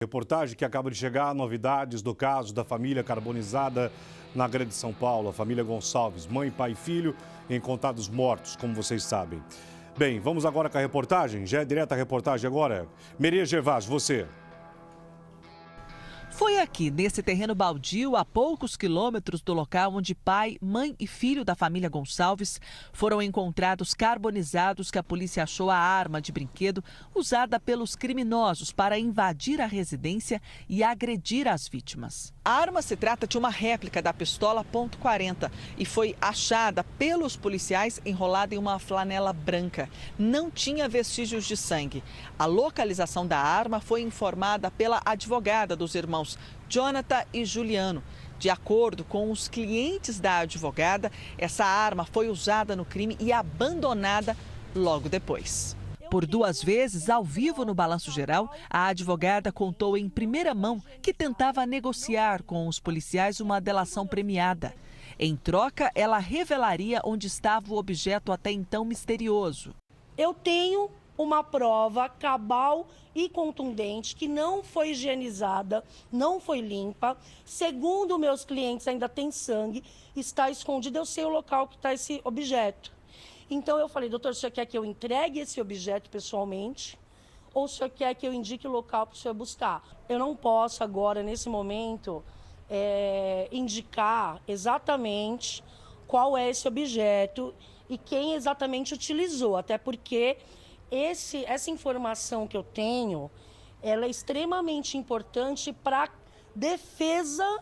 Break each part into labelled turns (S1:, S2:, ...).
S1: Reportagem que acaba de chegar, novidades do caso da família carbonizada na Grande São Paulo. A família Gonçalves, mãe, pai e filho, encontrados mortos, como vocês sabem. Bem, vamos agora com a reportagem. Já é direta a reportagem agora. Maria Gervásio, você.
S2: Foi aqui, nesse terreno baldio, a poucos quilômetros do local onde pai, mãe e filho da família Gonçalves foram encontrados carbonizados, que a polícia achou a arma de brinquedo usada pelos criminosos para invadir a residência e agredir as vítimas. A arma se trata de uma réplica da pistola .40 e foi achada pelos policiais enrolada em uma flanela branca. Não tinha vestígios de sangue. A localização da arma foi informada pela advogada dos irmãos Jonathan e Juliano. De acordo com os clientes da advogada, essa arma foi usada no crime e abandonada logo depois. Por 2 vezes, ao vivo no Balanço Geral, a advogada contou em primeira mão que tentava negociar com os policiais uma delação premiada. Em troca, ela revelaria onde estava o objeto até então misterioso.
S3: Eu tenho uma prova cabal e contundente que não foi higienizada, não foi limpa. Segundo meus clientes, ainda tem sangue, está escondido. Eu sei o local que está esse objeto. Então eu falei, doutor, o senhor quer que eu entregue esse objeto pessoalmente ou o senhor quer que eu indique o local para o senhor buscar? Eu não posso agora, nesse momento, indicar exatamente qual é esse objeto e quem exatamente utilizou, até porque essa informação que eu tenho, ela é extremamente importante para a defesa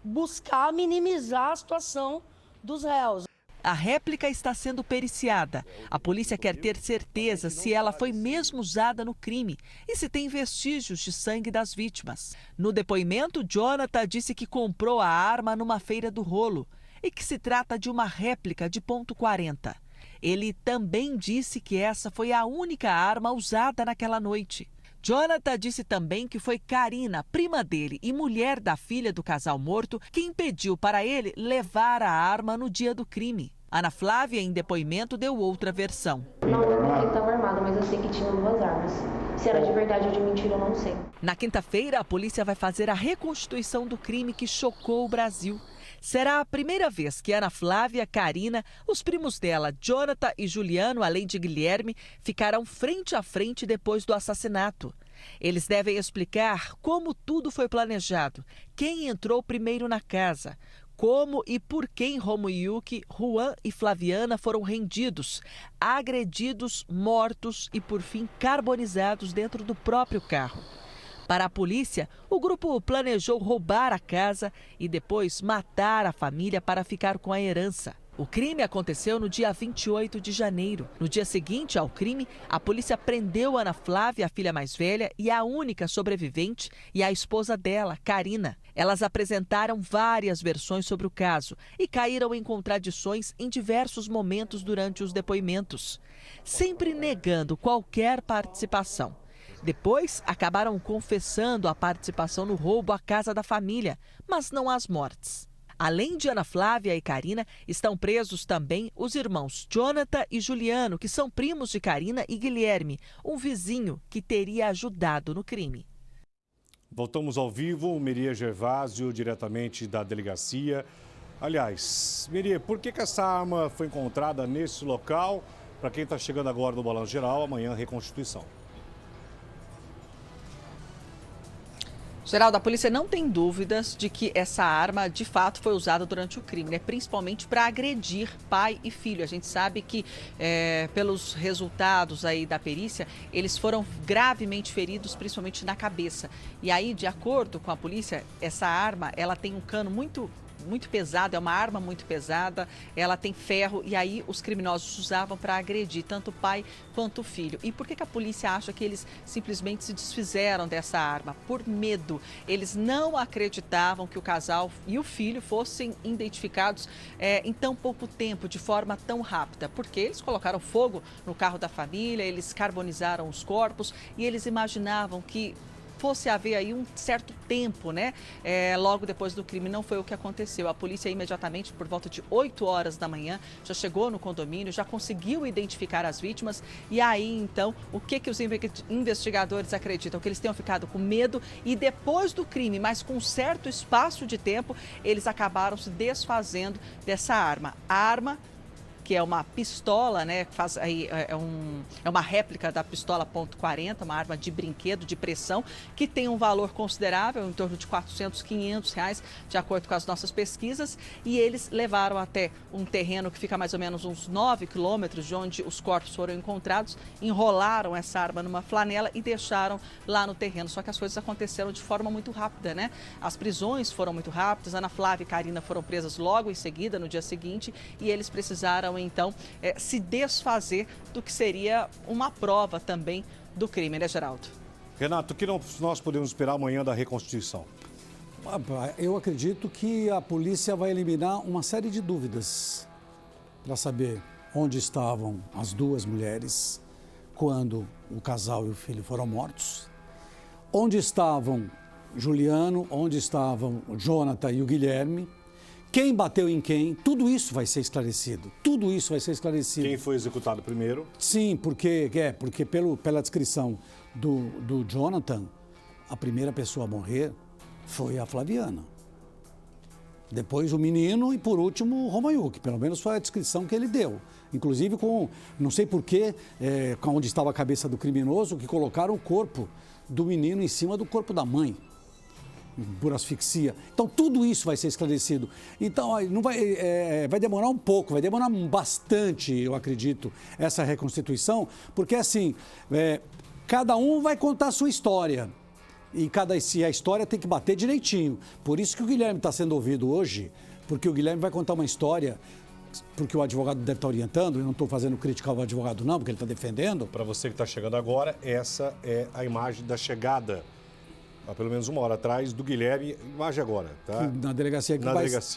S3: buscar minimizar a situação dos réus.
S2: A réplica está sendo periciada. A polícia quer ter certeza se ela foi mesmo usada no crime e se tem vestígios de sangue das vítimas. No depoimento, Jonathan disse que comprou a arma numa feira do rolo e que se trata de uma réplica de .40. Ele também disse que essa foi a única arma usada naquela noite. Jonathan disse também que foi Karina, prima dele e mulher da filha do casal morto, que impediu para ele levar a arma no dia do crime. Ana Flávia, em depoimento, deu outra versão.
S4: Não lembro que estava armada, mas eu sei que tinha 2 armas. Se era de verdade ou de mentira, eu não sei.
S2: Na quinta-feira, a polícia vai fazer a reconstituição do crime que chocou o Brasil. Será a primeira vez que Ana Flávia, Karina, os primos dela, Jonathan e Juliano, além de Guilherme, ficarão frente a frente depois do assassinato. Eles devem explicar como tudo foi planejado, quem entrou primeiro na casa, como e por quem Romuilke, Juan e Flaviana foram rendidos, agredidos, mortos e, por fim, carbonizados dentro do próprio carro. Para a polícia, o grupo planejou roubar a casa e depois matar a família para ficar com a herança. O crime aconteceu no dia 28 de janeiro. No dia seguinte ao crime, a polícia prendeu Ana Flávia, a filha mais velha e a única sobrevivente, e a esposa dela, Karina. Elas apresentaram várias versões sobre o caso e caíram em contradições em diversos momentos durante os depoimentos, sempre negando qualquer participação. Depois, acabaram confessando a participação no roubo à casa da família, mas não às mortes. Além de Ana Flávia e Karina, estão presos também os irmãos Jonathan e Juliano, que são primos de Karina e Guilherme, um vizinho que teria ajudado no crime.
S1: Voltamos ao vivo, Maria Gervásio, diretamente da delegacia. Aliás, Maria, por que essa arma foi encontrada nesse local? Para quem está chegando agora no Balanço Geral, amanhã reconstituição.
S2: Geraldo, a polícia não tem dúvidas de que essa arma de fato foi usada durante o crime, né? Principalmente para agredir pai e filho. A gente sabe que pelos resultados aí da perícia, eles foram gravemente feridos, principalmente na cabeça. E aí, de acordo com a polícia, essa arma, ela tem um cano muito pesado, é uma arma muito pesada, ela tem ferro e aí os criminosos usavam para agredir tanto o pai quanto o filho. E por que a polícia acha que eles simplesmente se desfizeram dessa arma? Por medo. Eles não acreditavam que o casal e o filho fossem identificados em tão pouco tempo, de forma tão rápida, porque eles colocaram fogo no carro da família, eles carbonizaram os corpos e eles imaginavam que fosse haver aí um certo tempo, né? Logo depois do crime, não foi o que aconteceu. A polícia imediatamente, por volta de 8 horas da manhã, já chegou no condomínio, já conseguiu identificar as vítimas. E aí, então, o que os investigadores acreditam? Que eles tenham ficado com medo e depois do crime, mas com um certo espaço de tempo, eles acabaram se desfazendo dessa arma. A arma, que é uma pistola, né? É uma réplica da pistola .40, uma arma de brinquedo, de pressão, que tem um valor considerável, em torno de R$400, R$500, de acordo com as nossas pesquisas. E eles levaram até um terreno que fica mais ou menos uns 9 quilômetros de onde os corpos foram encontrados, enrolaram essa arma numa flanela e deixaram lá no terreno. Só que as coisas aconteceram de forma muito rápida, né? As prisões foram muito rápidas, Ana Flávia e Karina foram presas logo em seguida, no dia seguinte, e eles precisaram então se desfazer do que seria uma prova também do crime, né, Geraldo?
S1: Renato, o que nós podemos esperar amanhã da reconstituição?
S5: Eu acredito que a polícia vai eliminar uma série de dúvidas para saber onde estavam as duas mulheres quando o casal e o filho foram mortos, onde estavam Juliano, onde estavam o Jonathan e o Guilherme, quem bateu em quem, tudo isso vai ser esclarecido. Tudo isso vai ser esclarecido.
S1: Quem foi executado primeiro?
S5: Sim, porque pela descrição do Jonathan, a primeira pessoa a morrer foi a Flaviana. Depois o menino e, por último, o Romayuk. Pelo menos foi a descrição que ele deu. Inclusive com, não sei porquê, onde estava a cabeça do criminoso, que colocaram o corpo do menino em cima do corpo da mãe, por asfixia. Então, tudo isso vai ser esclarecido. Então, não vai demorar um pouco, vai demorar bastante, eu acredito, essa reconstituição, porque, assim, cada um vai contar a sua história. E a história tem que bater direitinho. Por isso que o Guilherme está sendo ouvido hoje, porque o Guilherme vai contar uma história, porque o advogado deve estar orientando, eu não estou fazendo crítica ao advogado não, porque ele está defendendo.
S1: Para você que está chegando agora, essa é a imagem da chegada, há pelo menos uma hora atrás, do Guilherme, imagem agora, tá?
S5: Na delegacia, que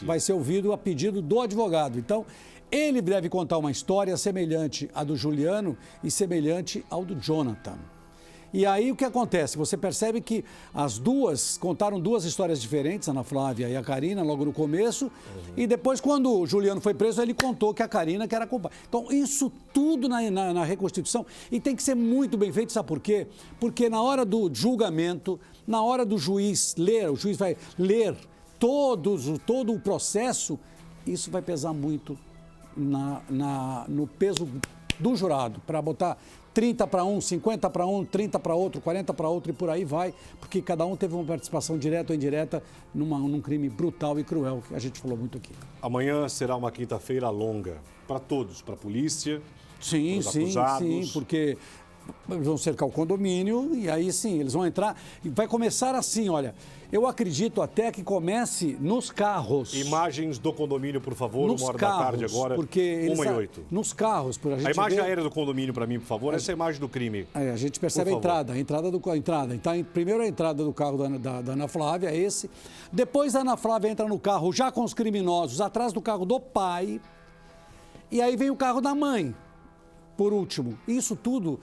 S5: vai ser ouvido a pedido do advogado. Então, ele deve contar uma história semelhante à do Juliano e semelhante ao do Jonathan. E aí o que acontece? Você percebe que as duas contaram duas histórias diferentes, a Ana Flávia e a Karina, logo no começo. E depois, quando o Juliano foi preso, ele contou que a Karina que era a culpada. Então, isso tudo na reconstituição. E tem que ser muito bem feito, sabe por quê? Porque na hora do julgamento, na hora do juiz ler, o juiz vai ler todo o processo, isso vai pesar muito no peso do jurado, para botar 30 para um, 50 para um, 30 para outro, 40 para outro e por aí vai, porque cada um teve uma participação direta ou indireta num crime brutal e cruel, que a gente falou muito aqui.
S1: Amanhã será uma quinta-feira longa para todos, para a polícia,
S5: sim,
S1: para os acusados.
S5: Sim, porque vão cercar o condomínio e aí sim, eles vão entrar e vai começar assim, olha, eu acredito até que comece nos carros.
S1: Imagens do condomínio, por favor,
S5: nos
S1: 1h
S5: carros,
S1: da tarde agora,
S5: porque
S1: 1h08.
S5: Nos carros, por a gente
S1: a imagem
S5: ver...
S1: aérea do condomínio para mim, por favor, essa é a imagem do crime.
S5: A gente percebe a entrada. Então, primeiro a entrada do carro da Ana Flávia, esse. Depois a Ana Flávia entra no carro já com os criminosos, atrás do carro do pai. E aí vem o carro da mãe, por último. Isso tudo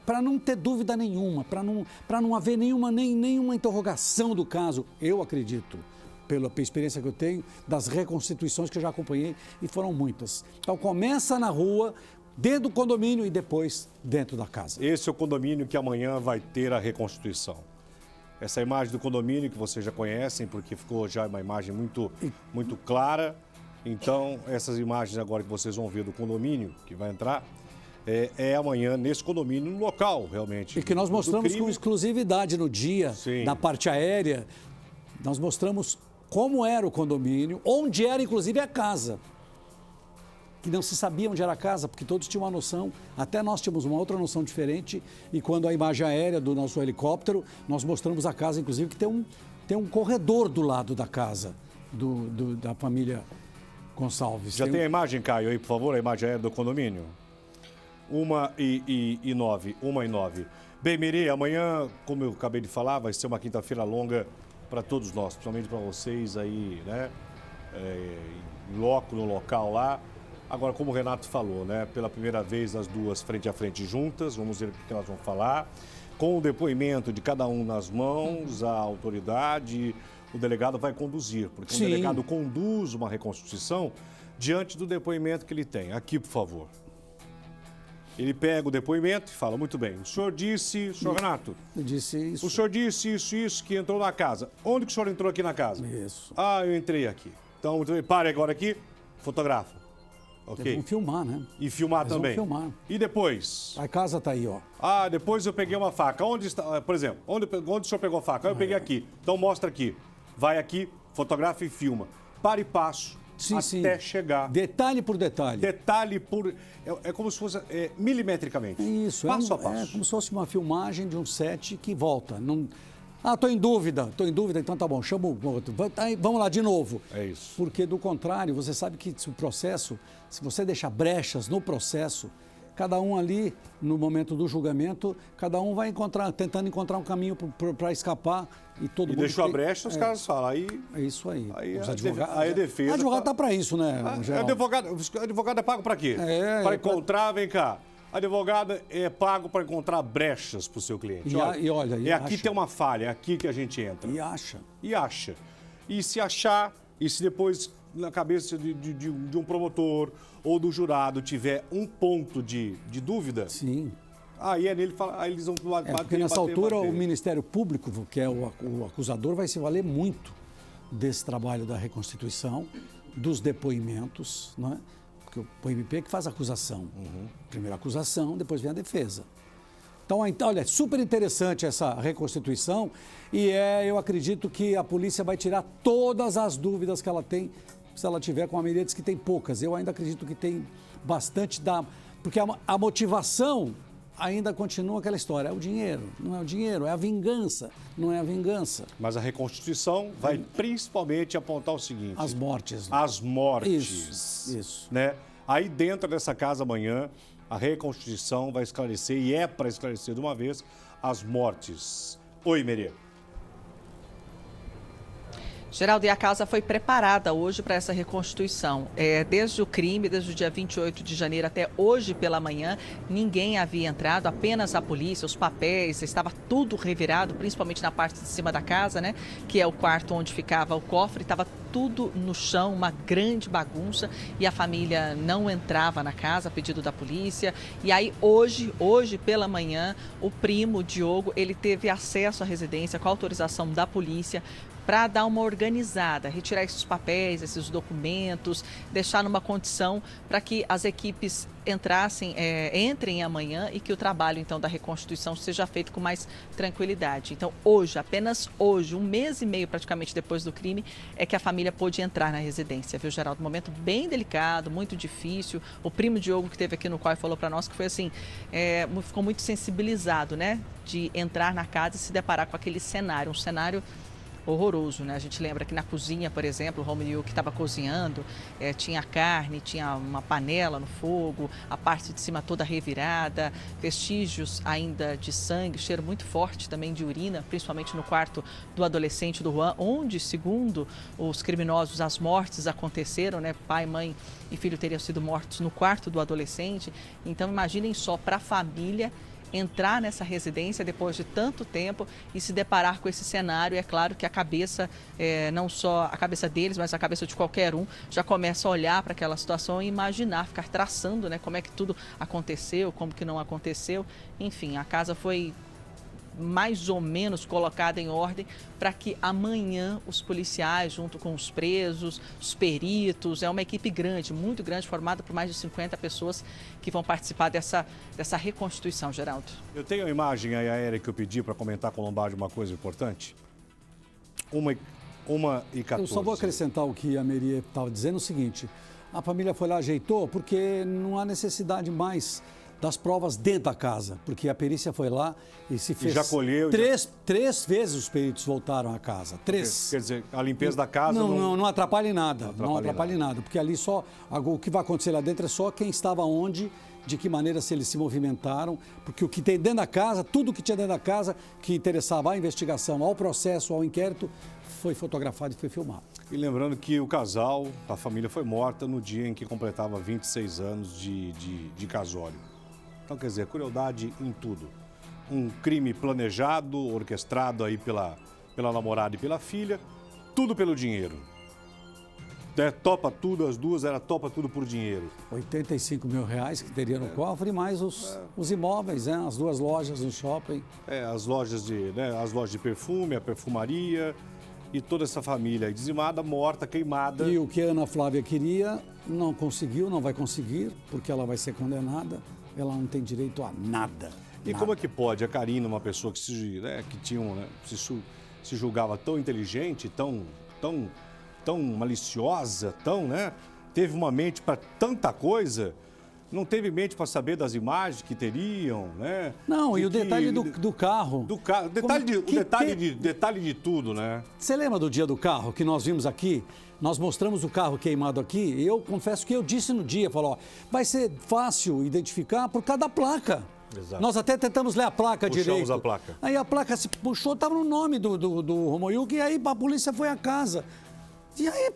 S5: para não ter dúvida nenhuma, para não haver nenhuma interrogação do caso, eu acredito, pela experiência que eu tenho, das reconstituições que eu já acompanhei, e foram muitas. Então começa na rua, dentro do condomínio e depois dentro da casa.
S1: Esse é o condomínio que amanhã vai ter a reconstituição. Essa imagem do condomínio que vocês já conhecem, porque ficou já uma imagem muito clara. Então, essas imagens agora que vocês vão ver do condomínio que vai entrar, é amanhã nesse condomínio, no local, realmente.
S5: E que nós mostramos com exclusividade no dia, da parte aérea. Nós mostramos como era o condomínio, onde era inclusive a casa. Que não se sabia onde era a casa, porque todos tinham uma noção, até nós tínhamos uma outra noção diferente. E quando a imagem aérea do nosso helicóptero, nós mostramos a casa, inclusive, que tem um corredor do lado da casa, da família Gonçalves.
S1: Já tem a imagem, Caio, aí, por favor, a imagem aérea do condomínio? 1h09. Bem, Miri, amanhã, como eu acabei de falar, vai ser uma quinta-feira longa para todos nós, principalmente para vocês aí, né? Em loco, no local lá. Agora, como o Renato falou, né? Pela primeira vez as duas frente a frente juntas, vamos ver o que elas vão falar. Com o depoimento de cada um nas mãos, a autoridade, o delegado vai conduzir, porque o delegado conduz uma reconstituição diante do depoimento que ele tem. Aqui, por favor. Ele pega o depoimento e fala, muito bem, o senhor disse, senhor Renato,
S5: eu disse isso.
S1: O senhor disse isso, que entrou na casa. Onde que o senhor entrou aqui na casa?
S5: Isso.
S1: Ah, eu entrei aqui. Então, pare agora aqui, fotografa. Ok?
S5: Vamos filmar, né?
S1: E filmar também.
S5: Vamos filmar.
S1: E depois?
S5: A casa tá aí, ó.
S1: Ah, depois eu peguei uma faca. Onde está, por exemplo, onde o senhor pegou a faca? Eu peguei aqui. Então mostra aqui. Vai aqui, fotografa e filma. Para e passo. Até chegar.
S5: Detalhe por detalhe.
S1: Detalhe por... É como se fosse milimetricamente.
S5: Isso.
S1: Passo a passo.
S5: É como se fosse uma filmagem de um set que volta. Não... Ah, tô em dúvida, então tá bom, chama o outro. Vamos lá de novo.
S1: É isso.
S5: Porque, do contrário, você sabe que o processo, se você deixar brechas no processo, cada um ali, no momento do julgamento, cada um vai tentando encontrar um caminho para escapar e todo mundo...
S1: E deixou a brecha, os caras falam, aí...
S5: É isso aí.
S1: Os advogados... Aí a defesa...
S5: O advogado tá para isso, né,
S1: advogado é pago para quê? Para encontrar, vem cá. Advogado é pago para encontrar brechas para o seu cliente. Aqui tem uma falha, é aqui que a gente entra.
S5: E acha.
S1: E se achar, e se depois na cabeça de um promotor ou do jurado tiver um ponto de dúvida...
S5: Sim.
S1: Aí aí eles vão bater,
S5: porque nessa altura o Ministério Público, que é o acusador, vai se valer muito desse trabalho da reconstituição, dos depoimentos, não é? Porque o MP é que faz a acusação. Primeiro a acusação, depois vem a defesa. Então, olha, super interessante essa reconstituição e eu acredito que a polícia vai tirar todas as dúvidas que ela tem, se ela tiver, com a maioria diz que tem poucas. Eu ainda acredito que tem bastante porque a motivação ainda continua aquela história, é o dinheiro, não é o dinheiro, é a vingança, não é a vingança.
S1: Mas a reconstituição vai principalmente apontar o seguinte...
S5: As mortes.
S1: Né? As mortes.
S5: Isso.
S1: Né? Aí dentro dessa casa amanhã, a reconstituição vai esclarecer, e é para esclarecer de uma vez, as mortes. Oi, Merê.
S2: Geraldo, e a casa foi preparada hoje para essa reconstituição. Desde o crime, desde o dia 28 de janeiro até hoje pela manhã, ninguém havia entrado, apenas a polícia, os papéis, estava tudo revirado, principalmente na parte de cima da casa, né? Que é o quarto onde ficava o cofre, estava tudo no chão, uma grande bagunça, e a família não entrava na casa a pedido da polícia. E aí hoje pela manhã, o primo, Diogo, ele teve acesso à residência com autorização da polícia, para dar uma organizada, retirar esses papéis, esses documentos, deixar numa condição para que as equipes entrem amanhã e que o trabalho, então, da reconstituição seja feito com mais tranquilidade. Então, apenas hoje, 1 mês e meio praticamente depois do crime, é que a família pôde entrar na residência, viu, Geraldo? Um momento bem delicado, muito difícil. O primo Diogo, que esteve aqui no qual falou para nós que foi assim, ficou muito sensibilizado, né, de entrar na casa e se deparar com aquele cenário, um cenário horroroso, né? A gente lembra que na cozinha, por exemplo, o Romulo que estava cozinhando, tinha carne, tinha uma panela no fogo, a parte de cima toda revirada, vestígios ainda de sangue, cheiro muito forte também de urina, principalmente no quarto do adolescente do Juan, onde, segundo os criminosos, as mortes aconteceram, né? Pai, mãe e filho teriam sido mortos no quarto do adolescente. Então, imaginem só, para a família entrar nessa residência depois de tanto tempo e se deparar com esse cenário. É claro que a cabeça, não só a cabeça deles, mas a cabeça de qualquer um, já começa a olhar para aquela situação e imaginar, ficar traçando, né, como é que tudo aconteceu, como que não aconteceu. Enfim, a casa foi mais ou menos colocada em ordem para que amanhã os policiais, junto com os presos, os peritos, é uma equipe grande, muito grande, formada por mais de 50 pessoas que vão participar dessa reconstituição, Geraldo.
S1: Eu tenho a imagem aí aérea que eu pedi para comentar com o Lombardi uma coisa importante. 1h14.
S5: Eu só vou acrescentar o que a Meri estava dizendo, o seguinte, a família foi lá, ajeitou, porque não há necessidade mais das provas dentro da casa, porque a perícia foi lá e se fez...
S1: E já colheu...
S5: Três vezes os peritos voltaram à casa. 3.
S1: Quer dizer, a limpeza da casa...
S5: Não atrapalha em nada. Não atrapalha em nada, porque ali só... O que vai acontecer lá dentro é só quem estava onde, de que maneira se eles se movimentaram, porque o que tem dentro da casa, tudo o que tinha dentro da casa, que interessava à investigação, ao processo, ao inquérito, foi fotografado e foi filmado.
S1: E lembrando que o casal, a família foi morta no dia em que completava 26 anos de casório. Então, quer dizer, crueldade em tudo. um crime planejado, orquestrado aí pela namorada e pela filha, tudo pelo dinheiro. Topa tudo, as duas topa tudo por dinheiro.
S5: 85 mil reais que teria no cofre, mais os imóveis, né? As 2 lojas no shopping.
S1: As lojas de perfume, a perfumaria e toda essa família aí dizimada, morta, queimada.
S5: E o que a Ana Flávia queria, não conseguiu, não vai conseguir, porque ela vai ser condenada, ela não tem direito a nada.
S1: E como é que pode a Karina, uma pessoa que se julgava tão inteligente, tão maliciosa, teve uma mente para tanta coisa, não teve mente para saber das imagens que teriam, né?
S5: Não, e o detalhe do carro.
S1: Do carro, detalhe de tudo, né?
S5: Você lembra do dia do carro que nós vimos aqui? Nós mostramos o carro queimado aqui e eu confesso que eu disse no dia, vai ser fácil identificar por causa da placa.
S1: Exato.
S5: Nós até tentamos ler a placa direito.
S1: Puxamos a placa.
S5: Aí a placa se puxou, estava no nome do Romoyuki, e aí a polícia foi à casa. E aí,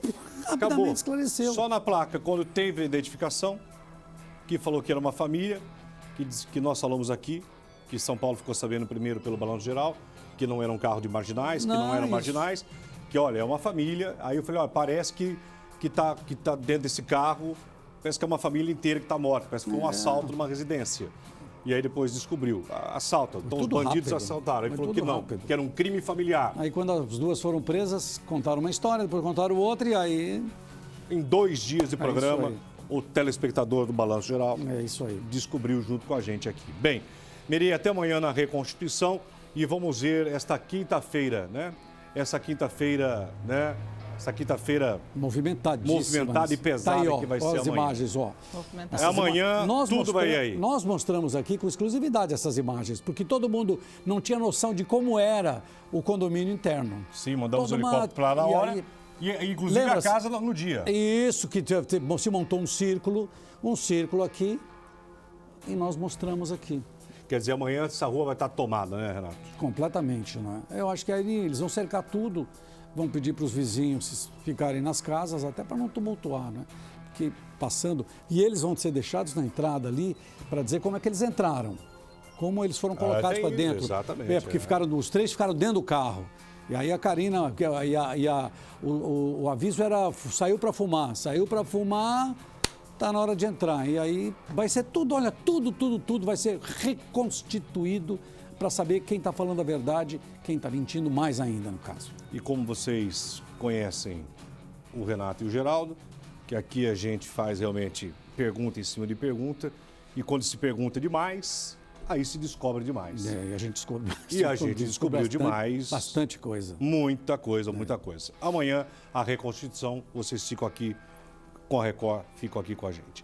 S5: rapidamente esclareceu.
S1: Só na placa, quando teve a identificação, que falou que era uma família, que nós falamos aqui, que São Paulo ficou sabendo primeiro pelo Balanço Geral, que não era um carro de marginais, que não eram marginais, que, olha, é uma família. Aí eu falei, olha, parece que tá dentro desse carro, parece que é uma família inteira que está morta, parece que foi um assalto numa residência. E aí depois descobriu, assalto. Então os bandidos assaltaram. Ele falou que não, que era um crime familiar.
S5: Aí quando as duas foram presas, contaram uma história, depois contaram outra e aí...
S1: Em 2 dias de programa, o telespectador do Balanço Geral descobriu junto com a gente aqui. Bem, Meri, até amanhã na Reconstituição e vamos ver esta quinta-feira, né? Essa quinta-feira, né? Essa quinta-feira movimentada e pesada tá aí, que vai ser
S5: as
S1: amanhã.
S5: Imagens, ó.
S1: Amanhã tudo vai aí.
S5: Nós mostramos aqui com exclusividade essas imagens, porque todo mundo não tinha noção de como era o condomínio interno.
S1: Sim, mandamos o helicóptero para lá na hora. E inclusive a casa no dia.
S5: Isso, que se montou um círculo aqui e nós mostramos aqui.
S1: Quer dizer, amanhã essa rua vai estar tomada, né, Renato?
S5: Completamente, né? Eu acho que aí eles vão cercar tudo. Vão pedir para os vizinhos ficarem nas casas, até para não tumultuar, né? Porque passando... E eles vão ser deixados na entrada ali para dizer como é que eles entraram. Como eles foram colocados para dentro.
S1: Exatamente.
S5: Porque os 3 ficaram dentro do carro. E aí a Karina... O aviso era... Saiu para fumar, está na hora de entrar. E aí vai ser tudo, olha, tudo vai ser reconstituído para saber quem está falando a verdade, quem está mentindo mais ainda, no caso.
S1: E como vocês conhecem o Renato e o Geraldo, que aqui a gente faz realmente pergunta em cima de pergunta, e quando se pergunta demais, aí se descobre demais.
S5: E a gente
S1: descobriu demais.
S5: Bastante coisa.
S1: Muita coisa. Amanhã, a Reconstituição, vocês ficam aqui com a Record, ficam aqui com a gente.